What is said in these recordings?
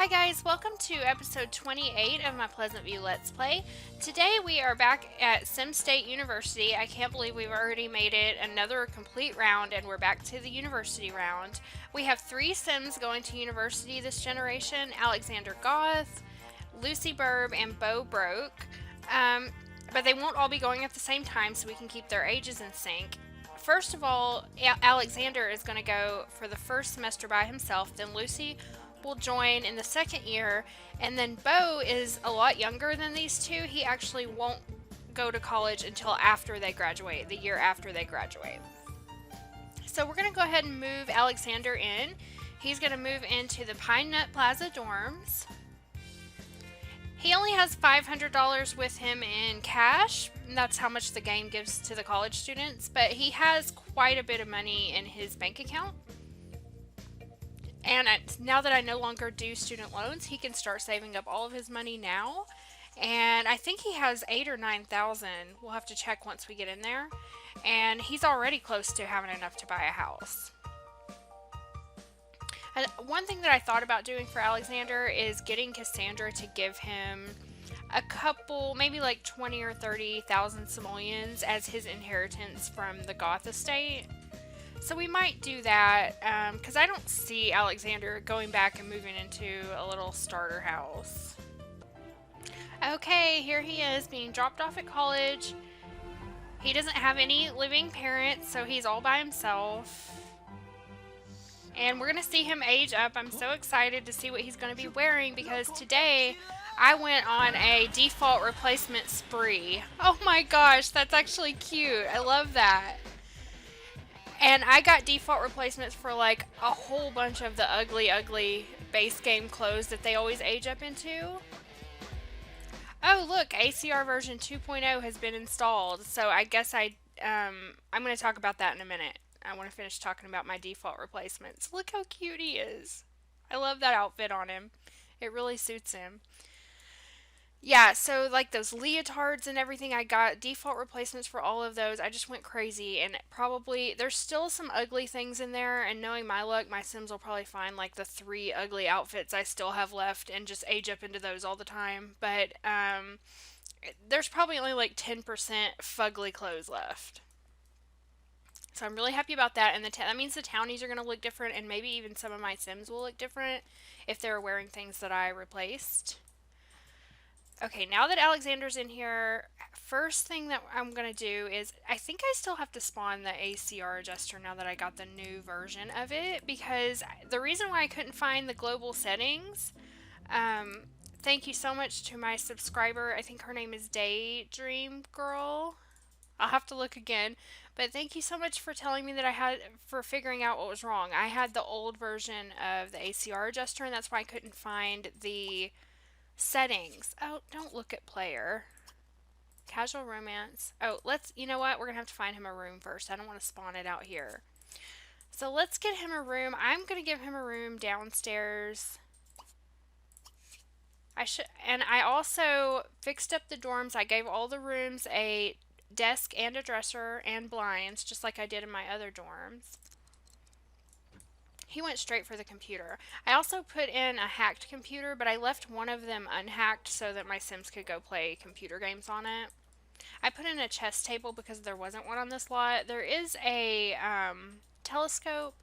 Hi guys, welcome to episode 28 of my Pleasantview Let's Play. Today we are back at Sim State University. I can't believe we've already made it another complete round and we're back to the university round. We have 3 Sims going to university this generation: Alexander Goth, Lucy Burb, and Bo Broke. But they won't all be going at the same time so we can keep their ages in sync. First of all, Alexander is going to go for the first semester by himself, then Lucy will join in the second year, and then Bo is a lot younger than these two. He actually won't go to college until after they graduate, the year after they graduate. So we're going to go ahead and move Alexander in. He's going to move into the Pine Nut Plaza dorms. He only has $500 with him in cash. And that's how much the game gives to the college students, but he has quite a bit of money in his bank account. And now that I no longer do student loans, he can start saving up all of his money now. And I think he has 8 or 9,000. We'll have to check once we get in there. And he's already close to having enough to buy a house. And one thing that I thought about doing for Alexander is getting Cassandra to give him a couple, maybe like 20 or 30,000 simoleons as his inheritance from the Goth estate. So we might do that, because I don't see Alexander going back and moving into a little starter house. Okay, here he is being dropped off at college. He doesn't have any living parents, so he's all by himself. And we're going to see him age up. I'm so excited to see what he's going to be wearing, because today I went on a default replacement spree. Oh my gosh, that's actually cute. I love that. And I got default replacements for like a whole bunch of the ugly base game clothes that they always age up into. Oh look, ACR version 2.0 has been installed. So I guess I'm going to talk about that in a minute. I want to finish talking about my default replacements. Look how cute he is. I love that outfit on him. It really suits him. Yeah, so like those leotards and everything, I got default replacements for all of those. I just went crazy, and probably there's still some ugly things in there, and knowing my luck, my Sims will probably find like the 3 ugly outfits I still have left and just age up into those all the time. But there's probably only like 10% fugly clothes left. So I'm really happy about that, and that means the townies are going to look different, and maybe even some of my Sims will look different if they're wearing things that I replaced. Okay, now that Alexander's in here, first thing that I'm going to do is, I think I still have to spawn the ACR adjuster now that I got the new version of it, because the reason why I couldn't find the global settings, thank you so much to my subscriber, I think her name is Daydream Girl. I'll have to look again, but thank you so much for telling me that for figuring out what was wrong. I had the old version of the ACR adjuster, and that's why I couldn't find the settings. Oh, don't look at player. Casual romance. Oh, you know what? We're going to have to find him a room first. I don't want to spawn it out here. So let's get him a room. I'm going to give him a room downstairs. And I also fixed up the dorms. I gave all the rooms a desk and a dresser and blinds, just like I did in my other dorms. He went straight for the computer. I also put in a hacked computer, but I left one of them unhacked so that my Sims could go play computer games on it. I put in a chess table because there wasn't one on this lot. There is a telescope,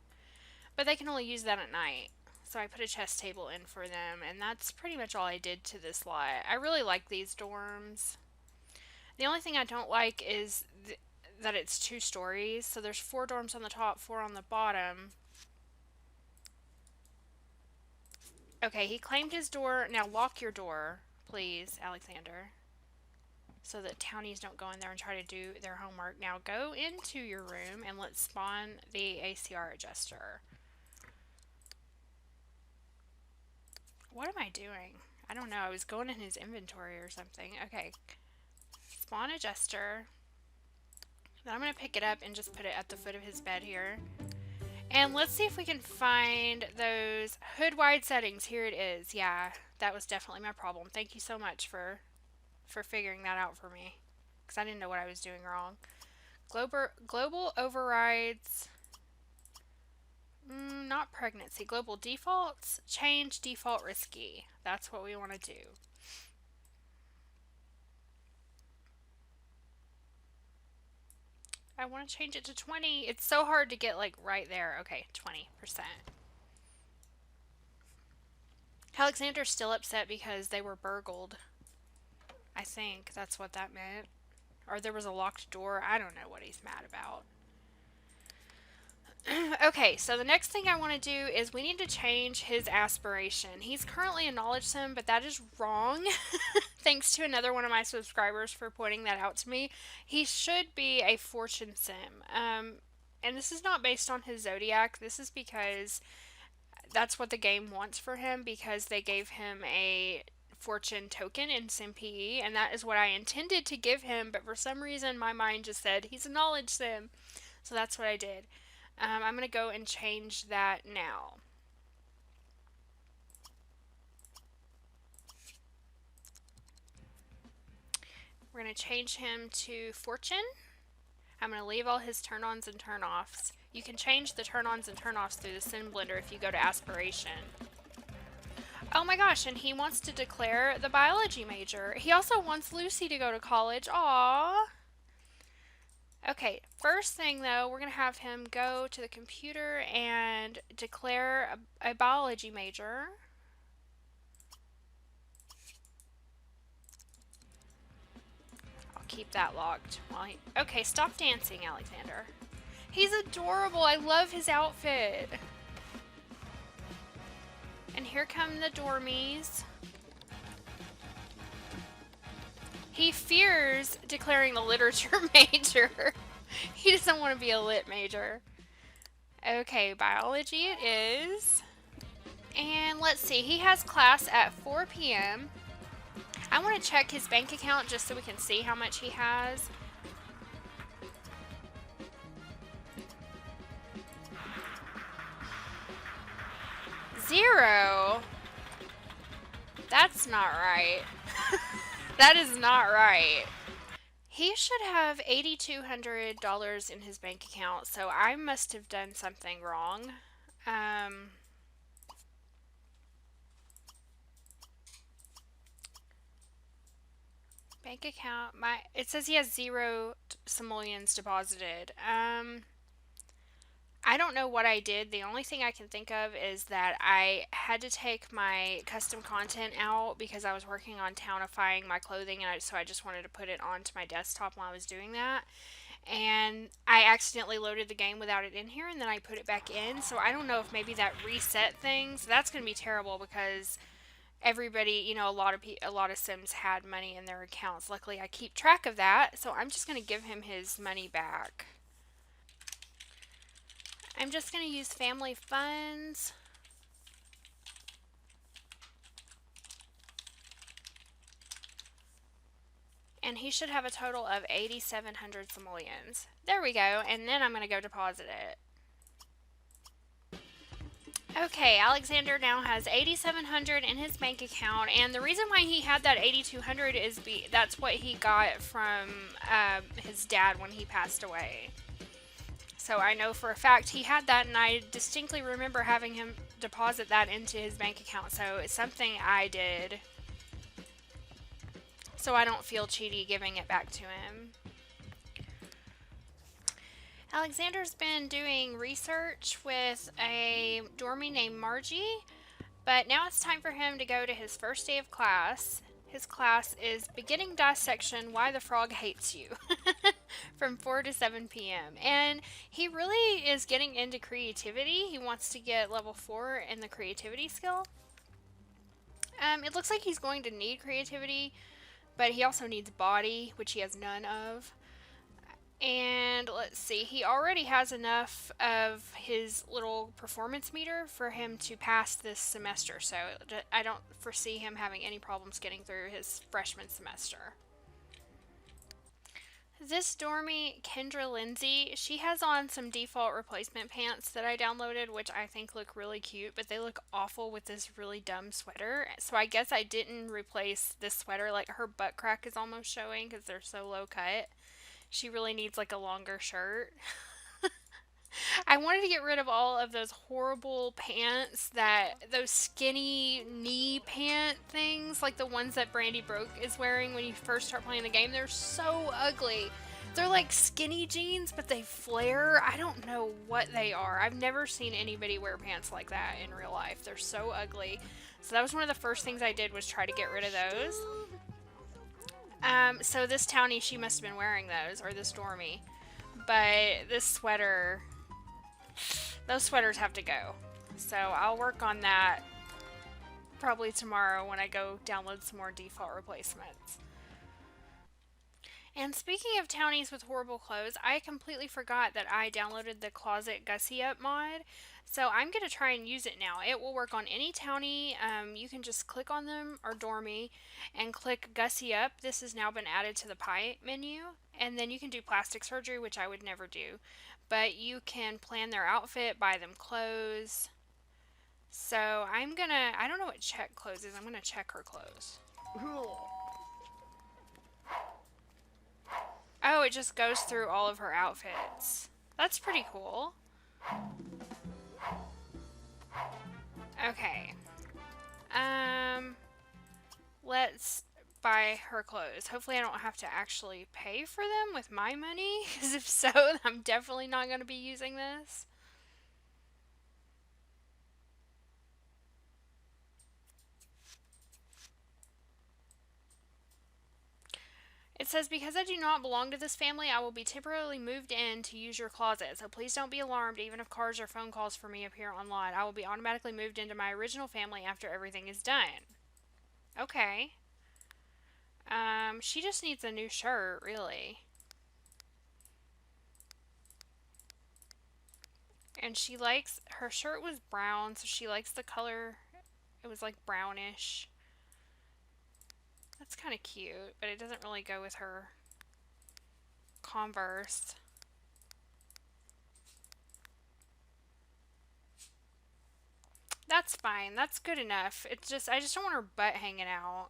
but they can only use that at night. So I put a chess table in for them, and that's pretty much all I did to this lot. I really like these dorms. The only thing I don't like is that it's 2 stories. So there's 4 dorms on the top, 4 on the bottom. Okay, he claimed his door. Now lock your door, please, Alexander, so that townies don't go in there and try to do their homework. Now go into your room and let's spawn the ACR adjuster. What am I doing? I don't know. I was going in his inventory or something. Okay. Spawn adjuster. Then I'm going to pick it up and just put it at the foot of his bed here. And let's see if we can find those hood-wide settings. Here it is. Yeah, that was definitely my problem. Thank you so much for figuring that out for me, because I didn't know what I was doing wrong. Global overrides Not pregnancy. Global defaults. Change default risky. That's what we want to do. I want to change it to 20. It's so hard to get like right there. Okay, 20%. Alexander's still upset because they were burgled. I think that's what that meant. Or there was a locked door. I don't know what he's mad about. Okay, so the next thing I want to do is we need to change his aspiration. He's currently a knowledge sim, but that is wrong. Thanks to another one of my subscribers for pointing that out to me. He should be a fortune sim. And this is not based on his zodiac. This is because that's what the game wants for him, because they gave him a fortune token in SimPE, and that is what I intended to give him, but for some reason my mind just said he's a knowledge sim. So that's what I did. I'm going to go and change that now. We're going to change him to fortune. I'm going to leave all his turn-ons and turn-offs. You can change the turn-ons and turn-offs through the Sim Blender if you go to Aspiration. Oh my gosh, and he wants to declare the biology major. He also wants Lucy to go to college. Aww. Okay, first thing though, we're going to have him go to the computer and declare a biology major. I'll keep that locked. Okay, stop dancing, Alexander. He's adorable. I love his outfit. And here come the dormies. He fears declaring the literature major. He doesn't want to be a lit major. Okay, biology it is. And let's see, he has class at 4 p.m. I want to check his bank account just so we can see how much he has. Zero? That's not right. That is not right. He should have $8,200 in his bank account, so I must have done something wrong. Bank account, it says he has 0 simoleons deposited. I don't know what I did. The only thing I can think of is that I had to take my custom content out because I was working on townifying my clothing, and so I just wanted to put it onto my desktop while I was doing that. And I accidentally loaded the game without it in here, and then I put it back in. So I don't know if maybe that reset things. That's going to be terrible because everybody, you know, a lot of Sims had money in their accounts. Luckily, I keep track of that, so I'm just going to give him his money back. I'm just going to use family funds. And he should have a total of 8,700 simoleons. There we go, and then I'm going to go deposit it. Okay, Alexander now has 8,700 in his bank account, and the reason why he had that 8,200 is that's what he got from his dad when he passed away. So I know for a fact he had that, and I distinctly remember having him deposit that into his bank account, so it's something I did. So I don't feel cheaty giving it back to him. Alexander's been doing research with a dormy named Margie, but now it's time for him to go to his first day of class. His class is Beginning Dissection, Why the Frog Hates You, from 4 to 7 p.m. And he really is getting into creativity. He wants to get level 4 in the creativity skill. It looks like he's going to need creativity, but he also needs body, which he has none of. And let's see, he already has enough of his little performance meter for him to pass this semester, so I don't foresee him having any problems getting through his freshman semester. This dormy, Kendra Lindsay, she has on some default replacement pants that I downloaded, which I think look really cute, but they look awful with this really dumb sweater. So I guess I didn't replace this sweater. Like, her butt crack is almost showing because they're so low cut. She really needs like a longer shirt. I wanted to get rid of all of those horrible pants those skinny knee pant things, like the ones that Brandy Broke is wearing when you first start playing the game. They're so ugly. They're like skinny jeans, but they flare. I don't know what they are. I've never seen anybody wear pants like that in real life. They're so ugly. So that was one of the first things I did was try to get rid of those. So this townie, she must have been wearing those, or this dormy. But this sweater, those sweaters have to go. So I'll work on that probably tomorrow when I go download some more default replacements. And speaking of townies with horrible clothes, I completely forgot that I downloaded the Closet Gussied-Up Mod. So I'm going to try and use it now. It will work on any townie. You can just click on them, or dormy, and click Gussy-Up. This has now been added to the pie menu. And then you can do plastic surgery, which I would never do. But you can plan their outfit, buy them clothes. So I'm going to, I don't know what check clothes is. I'm going to check her clothes. Oh, it just goes through all of her outfits. That's pretty cool. Okay. Let's buy her clothes. Hopefully I don't have to actually pay for them with my money, because if so, I'm definitely not going to be using this. It says, because I do not belong to this family, I will be temporarily moved in to use your closet. So please don't be alarmed even if cards or phone calls for me appear online. I will be automatically moved into my original family after everything is done. Okay. She just needs a new shirt, really. And she likes, her shirt was brown, so she likes the color. It was like brownish. That's kind of cute, but it doesn't really go with her Converse. That's fine. That's good enough. It's just, I just don't want her butt hanging out.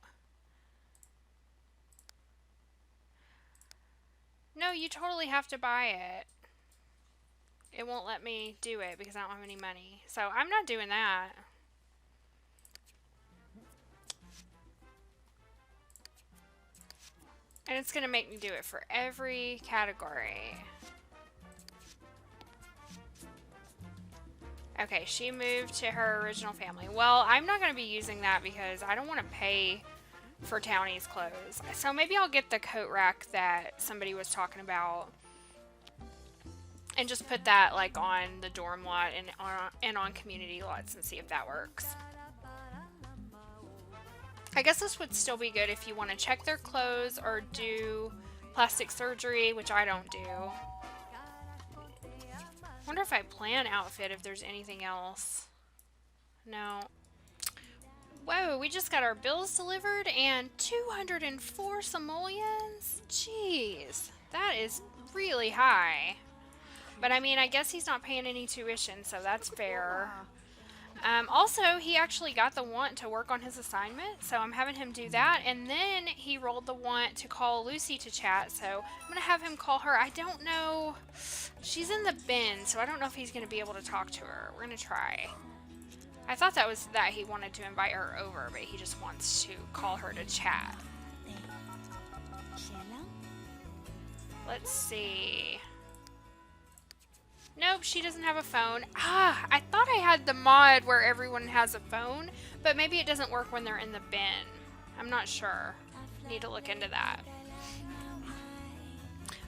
No, you totally have to buy it. It won't let me do it because I don't have any money. So I'm not doing that. And it's going to make me do it for every category. Okay, she moved to her original family. Well, I'm not going to be using that because I don't want to pay for Townie's clothes. So maybe I'll get the coat rack that somebody was talking about and just put that like on the dorm lot and on community lots and see if that works. I guess this would still be good if you want to check their clothes or do plastic surgery, which I don't do. Wonder if I plan outfit if there's anything else. No. Whoa, we just got our bills delivered and 204 simoleons? Jeez, that is really high. But I mean, I guess he's not paying any tuition, so that's fair. Also, he actually got the want to work on his assignment, so I'm having him do that. And then he rolled the want to call Lucy to chat, so I'm going to have him call her. I don't know. She's in the bin, so I don't know if he's going to be able to talk to her. We're going to try. I thought that was that he wanted to invite her over, but he just wants to call her to chat. Let's see. Nope, she doesn't have a phone. Ah, I thought I had the mod where everyone has a phone, but maybe it doesn't work when they're in the bin. I'm not sure. Need to look into that.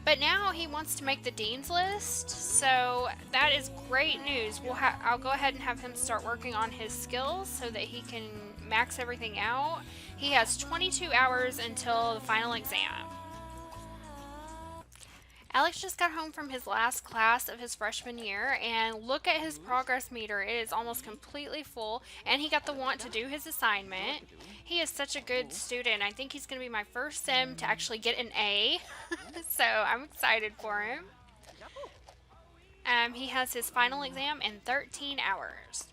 But now he wants to make the dean's list, so that is great news. I'll go ahead and have him start working on his skills so that he can max everything out. He has 22 hours until the final exam. Alex just got home from his last class of his freshman year, and look at his progress meter. It is almost completely full, and he got the want to do his assignment. He is such a good student. I think he's going to be my first sim to actually get an A, so I'm excited for him. He has his final exam in 13 hours.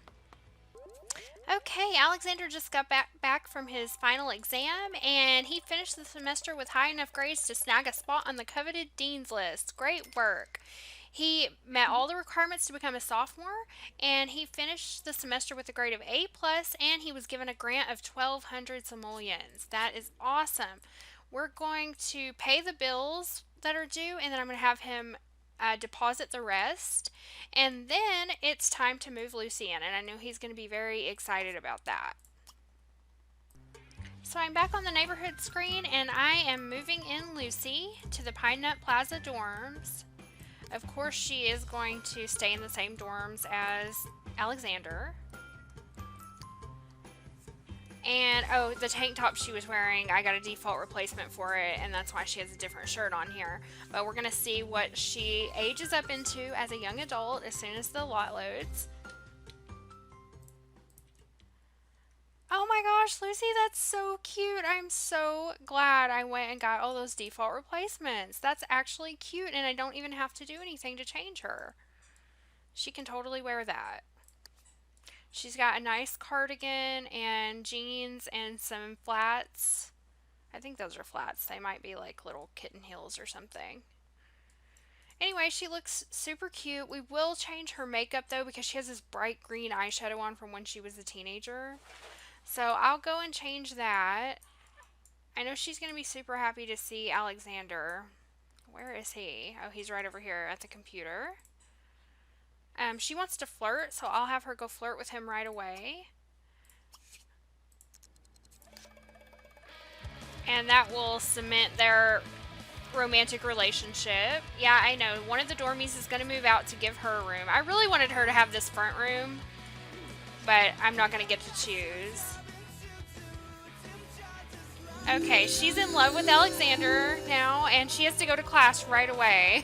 Okay, Alexander just got back from his final exam, and he finished the semester with high enough grades to snag a spot on the coveted dean's list. Great work. He met all the requirements to become a sophomore, and he finished the semester with a grade of A plus, and he was given a grant of 1,200 simoleons. That is awesome. We're going to pay the bills that are due, and then I'm going to have him deposit the rest. And then it's time to move Lucy in, and I know he's going to be very excited about that. So I'm back on the neighborhood screen, and I am moving in Lucy to the Pine Nut Plaza dorms. Of course, she is going to stay in the same dorms as Alexander. And, oh, the tank top she was wearing, I got a default replacement for it, and that's why she has a different shirt on here. But we're going to see what she ages up into as a young adult as soon as the lot loads. Oh my gosh, Lucy, that's so cute. I'm so glad I went and got all those default replacements. That's actually cute, and I don't even have to do anything to change her. She can totally wear that. She's got a nice cardigan and jeans and some flats. I think those are flats. They might be like little kitten heels or something. Anyway, she looks super cute. We will change her makeup though because she has this bright green eyeshadow on from when she was a teenager. So I'll go and change that. I know she's going to be super happy to see Alexander. Where is he? Oh, he's right over here at the computer. She wants to flirt, so I'll have her go flirt with him right away. And that will cement their romantic relationship. Yeah, I know. One of the dormies is going to move out to give her a room. I really wanted her to have this front room, but I'm not going to get to choose. Okay, she's in love with Alexander now, and she has to go to class right away.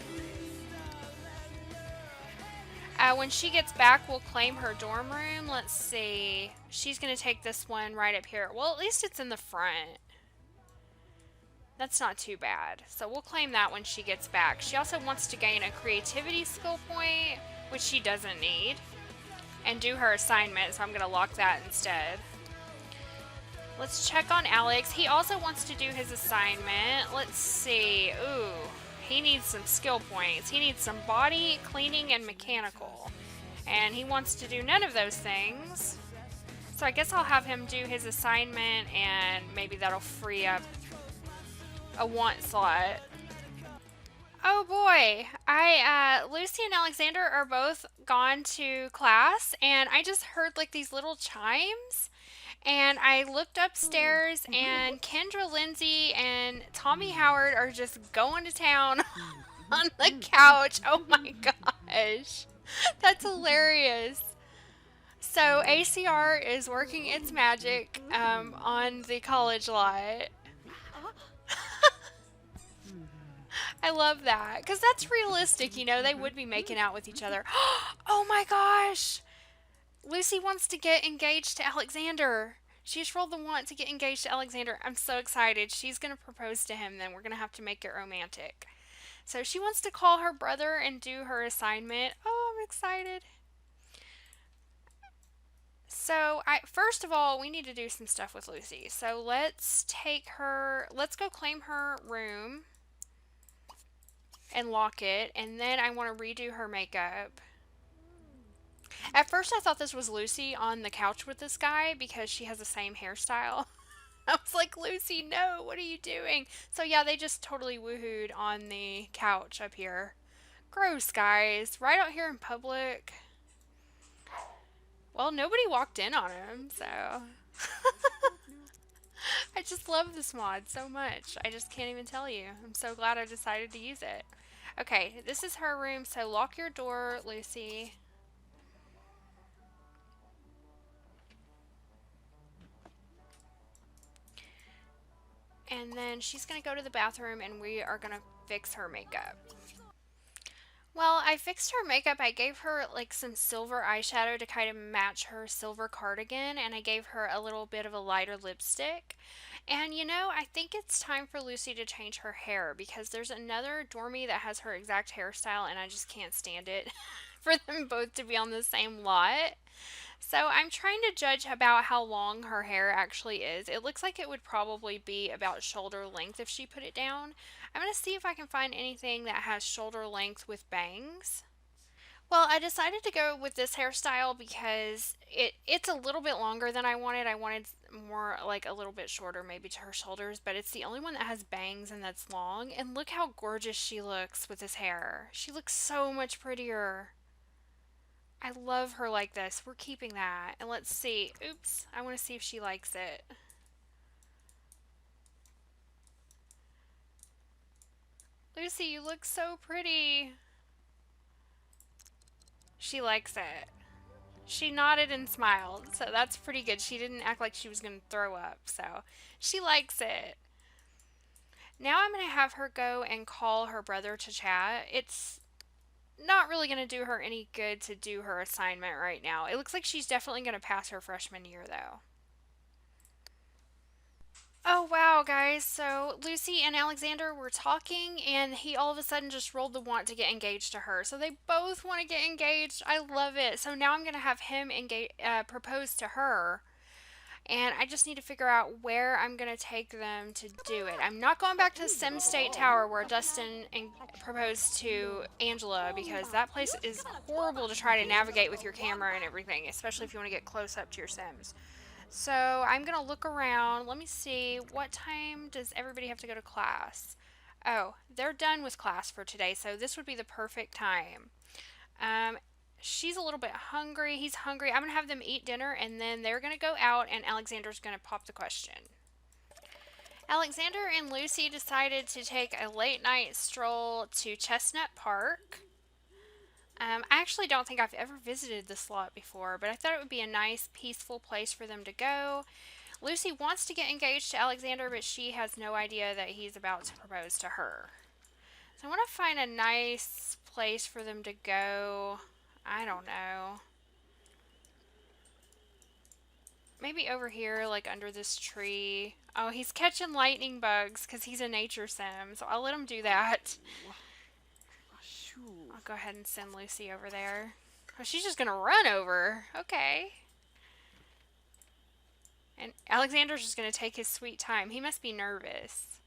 When she gets back, we'll claim her dorm room. Let's see. She's going to take this one right up here. Well, at least it's in the front. That's not too bad. So we'll claim that when she gets back. She also wants to gain a creativity skill point, which she doesn't need, and do her assignment, so I'm going to lock that instead. Let's check on Alex. He also wants to do his assignment. Let's see. Ooh, he needs some skill points. He needs some body, cleaning, and mechanical. And he wants to do none of those things. So I guess I'll have him do his assignment, and maybe that'll free up a want slot. Oh boy, Lucy and Alexander are both gone to class, and I just heard like these little chimes. And I looked upstairs, and Kendra Lindsay and Tommy Howard are just going to town on the couch. Oh my gosh. That's hilarious. So ACR is working its magic on the college lot. I love that. Because that's realistic, you know. They would be making out with each other. Oh my gosh. Lucy wants to get engaged to Alexander. She just rolled the want to get engaged to Alexander. I'm so excited. She's going to propose to him then. We're going to have to make it romantic. So she wants to call her brother and do her assignment. Oh, I'm excited. So, first of all, we need to do some stuff with Lucy. So let's go claim her room and lock it. And then I want to redo her makeup. At first I thought this was Lucy on the couch with this guy because she has the same hairstyle. I was like, Lucy, no, what are you doing? So yeah, they just totally woohooed on the couch up here. Gross, guys. Right out here in public. Well, nobody walked in on him, so. I just love this mod so much. I just can't even tell you. I'm so glad I decided to use it. Okay, this is her room, so lock your door, Lucy. And then she's going to go to the bathroom and we are going to fix her makeup. Well, I fixed her makeup. I gave her like some silver eyeshadow to kind of match her silver cardigan, and I gave her a little bit of a lighter lipstick. And you know, I think it's time for Lucy to change her hair because there's another dormy that has her exact hairstyle and I just can't stand it for them both to be on the same lot. So I'm trying to judge about how long her hair actually is. It looks like it would probably be about shoulder length if she put it down. I'm going to see if I can find anything that has shoulder length with bangs. Well, I decided to go with this hairstyle because it's a little bit longer than I wanted. I wanted more like a little bit shorter maybe to her shoulders, but it's the only one that has bangs and that's long. And look how gorgeous she looks with this hair. She looks so much prettier. I love her like this. We're keeping that. And let's see. Oops. I want to see if she likes it. Lucy, you look so pretty. She likes it. She nodded and smiled, so that's pretty good. She didn't act like she was going to throw up, so she likes it. Now I'm going to have her go and call her brother to chat. It's not really going to do her any good to do her assignment right now. It looks like she's definitely going to pass her freshman year, though. Oh wow, guys. So Lucy and Alexander were talking, and he all of a sudden just rolled the want to get engaged to her. So they both want to get engaged. I love it. So now I'm going to have him propose to her. And I just need to figure out where I'm going to take them to do it. I'm not going back to Sim State Tower where Dustin proposed to Angela, because that place is horrible to try to navigate with your camera and everything, especially if you want to get close up to your Sims. So I'm going to look around. Let me see. What time does everybody have to go to class? Oh, they're done with class for today, so this would be the perfect time. She's a little bit hungry. He's hungry. I'm going to have them eat dinner, and then they're going to go out, and Alexander's going to pop the question. Alexander and Lucy decided to take a late night stroll to Chestnut Park. I actually don't think I've ever visited this lot before, but I thought it would be a nice, peaceful place for them to go. Lucy wants to get engaged to Alexander, but she has no idea that he's about to propose to her. So I want to find a nice place for them to go. I don't know. Maybe over here, like under this tree. Oh, he's catching lightning bugs because he's a nature sim, so I'll let him do that. I'll go ahead and send Lucy over there. Oh, she's just gonna run over. Okay. And Alexander's just gonna take his sweet time. He must be nervous.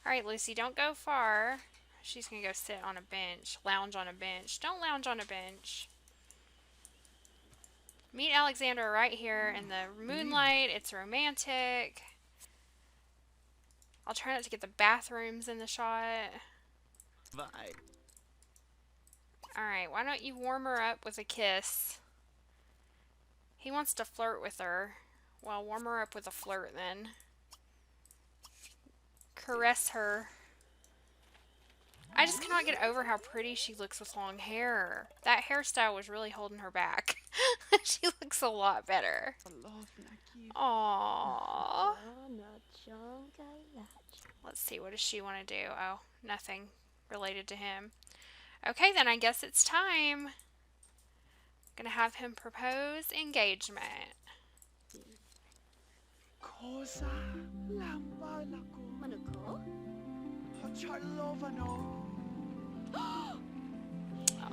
Alright, Lucy, don't go far. She's gonna go sit on a bench. Lounge on a bench. Don't lounge on a bench. Meet Alexander right here in the moonlight. It's romantic. I'll try not to get the bathrooms in the shot. Bye. Alright, why don't you warm her up with a kiss? He wants to flirt with her. Well, warm her up with a flirt then. Caress her. I just cannot get over how pretty she looks with long hair. That hairstyle was really holding her back. She looks a lot better. Aww. Let's see, what does she want to do? Oh, nothing related to him. Okay, then I guess it's time. Gonna have him propose engagement.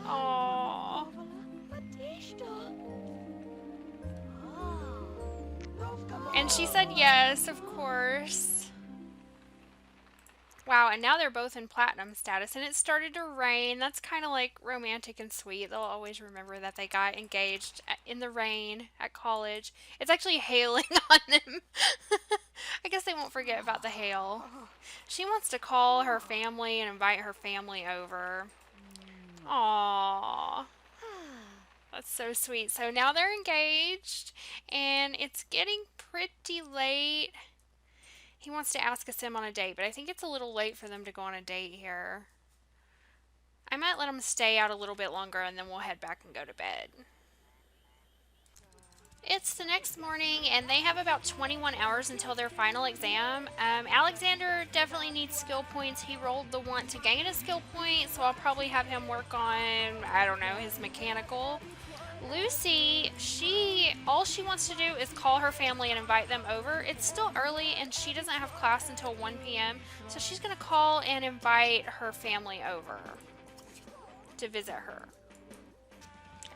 Aww. And she said yes, of course. Wow, and now they're both in platinum status, and it started to rain. That's kind of like romantic and sweet. They'll always remember that they got engaged in the rain at college. It's actually hailing on them. I guess they won't forget about the hail. She wants to call her family and invite her family over. Aww. That's so sweet. So now they're engaged, and it's getting pretty late. He wants to ask a sim on a date, but I think it's a little late for them to go on a date here. I might let them stay out a little bit longer, and then we'll head back and go to bed. It's the next morning, and they have about 21 hours until their final exam. Alexander definitely needs skill points. He rolled the want to gain a skill point, so I'll probably have him work on, I don't know, his mechanical. Lucy, all she wants to do is call her family and invite them over. It's still early, and she doesn't have class until 1 p.m., so she's going to call and invite her family over to visit her.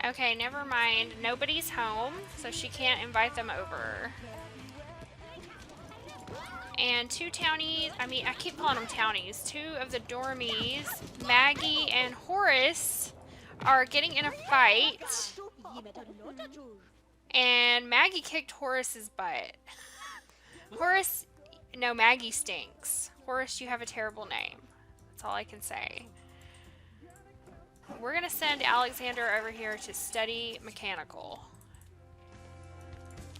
Okay, never mind. Nobody's home, so she can't invite them over. And two townies, I mean, I keep calling them townies. Two of the dormies, Maggie and Horace, are getting in a fight. And Maggie kicked Horace's butt. Horace, no, Maggie stinks. Horace, you have a terrible name. That's all I can say. We're going to send Alexander over here to study mechanical.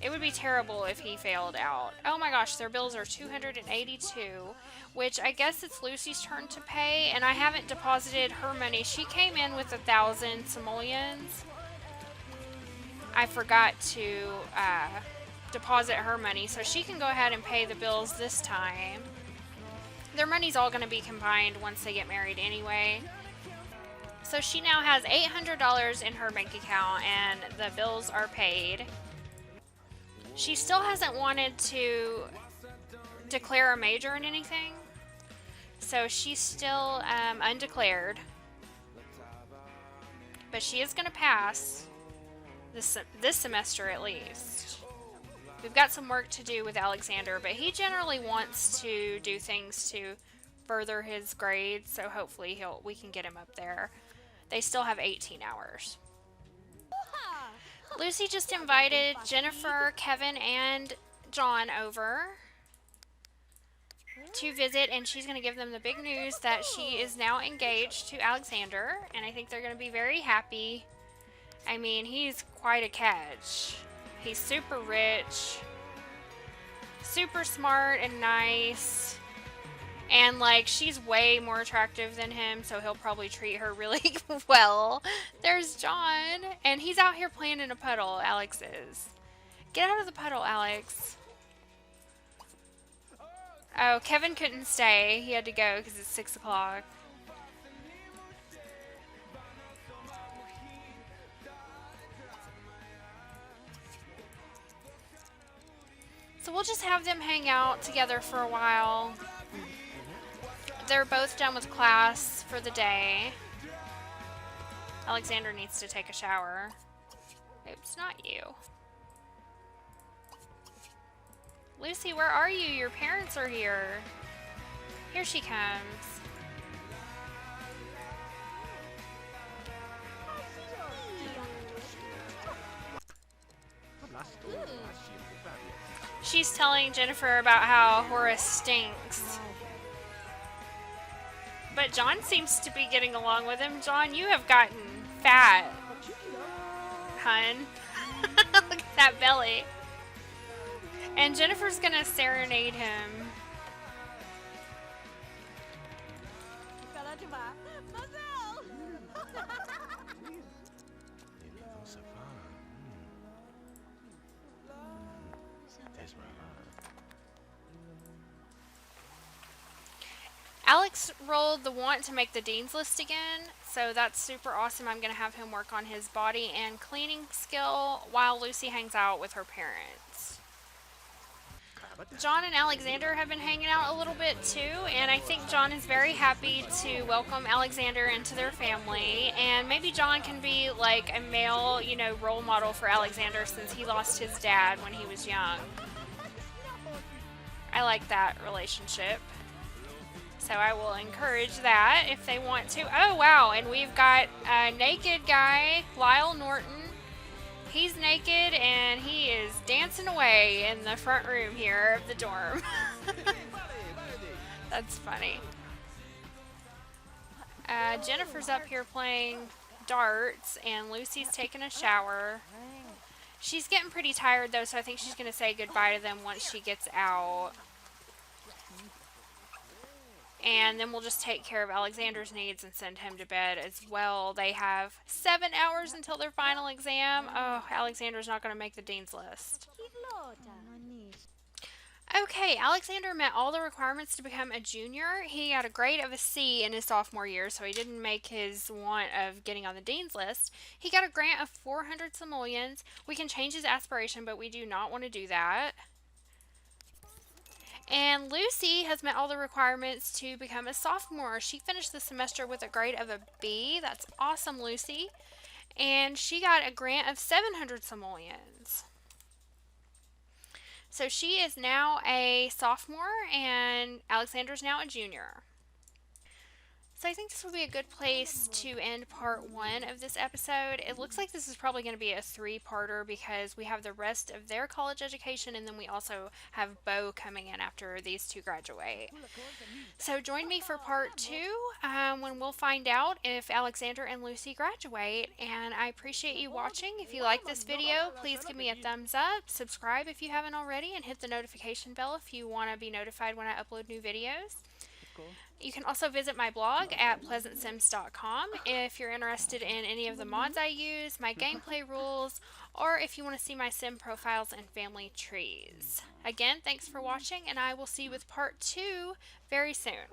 It would be terrible if he failed out. Oh my gosh, their bills are $282, which I guess it's Lucy's turn to pay, and I haven't deposited her money. She came in with 1,000 simoleons. I forgot to deposit her money, so she can go ahead and pay the bills this time. Their money's all going to be combined once they get married anyway. So she now has $800 in her bank account, and the bills are paid. She still hasn't wanted to declare a major in anything, so she's still undeclared. But she is going to pass this semester at least. We've got some work to do with Alexander, but he generally wants to do things to further his grades, so hopefully we can get him up there. They still have 18 hours. Lucy just invited Jennifer, Kevin, and John over to visit, and she's going to give them the big news that she is now engaged to Alexander, and I think they're going to be very happy. I mean, he's quite a catch. He's super rich, super smart and nice, and like she's way more attractive than him, so he'll probably treat her really well. There's John, and he's out here playing in a puddle. Alex is. Get out of the puddle, Alex. Oh, Kevin couldn't stay. He had to go because it's 6 o'clock. So we'll just have them hang out together for a while. They're both done with class for the day. Alexander needs to take a shower. Oops, not you. Lucy, where are you? Your parents are here. Here she comes. She's telling Jennifer about how Horace stinks. But John seems to be getting along with him. John, you have gotten fat, hun. Look at that belly. And Jennifer's gonna serenade him. Alex rolled the want to make the Dean's List again, so that's super awesome. I'm going to have him work on his body and cleaning skill while Lucy hangs out with her parents. John and Alexander have been hanging out a little bit too, and I think John is very happy to welcome Alexander into their family, and maybe John can be like a male, you know, role model for Alexander since he lost his dad when he was young. I like that relationship. So I will encourage that if they want to. Oh, wow. And we've got a naked guy, Lyle Norton. He's naked and he is dancing away in the front room here of the dorm. That's funny. Jennifer's up here playing darts and Lucy's taking a shower. She's getting pretty tired though, so I think she's going to say goodbye to them once she gets out. And then we'll just take care of Alexander's needs and send him to bed as well. They have 7 hours until their final exam. Oh, Alexander's not going to make the Dean's List. Okay, Alexander met all the requirements to become a junior. He got a grade of a C in his sophomore year, so he didn't make his want of getting on the Dean's List. He got a grant of 400 simoleons. We can change his aspiration, but we do not want to do that. And Lucy has met all the requirements to become a sophomore. She finished the semester with a grade of a B. That's awesome, Lucy. And she got a grant of 700 simoleons. So she is now a sophomore and Alexander's now a junior. So I think this will be a good place to end part 1 of this episode. It looks like this is probably going to be a 3-parter because we have the rest of their college education and then we also have Bo coming in after these two graduate. So join me for part 2 when we'll find out if Alexander and Lucy graduate. And I appreciate you watching. If you like this video, please give me a thumbs up, subscribe if you haven't already, and hit the notification bell if you want to be notified when I upload new videos. You can also visit my blog at PleasantSims.com if you're interested in any of the mods I use, my gameplay rules, or if you want to see my sim profiles and family trees. Again, thanks for watching, and I will see you with part 2 very soon.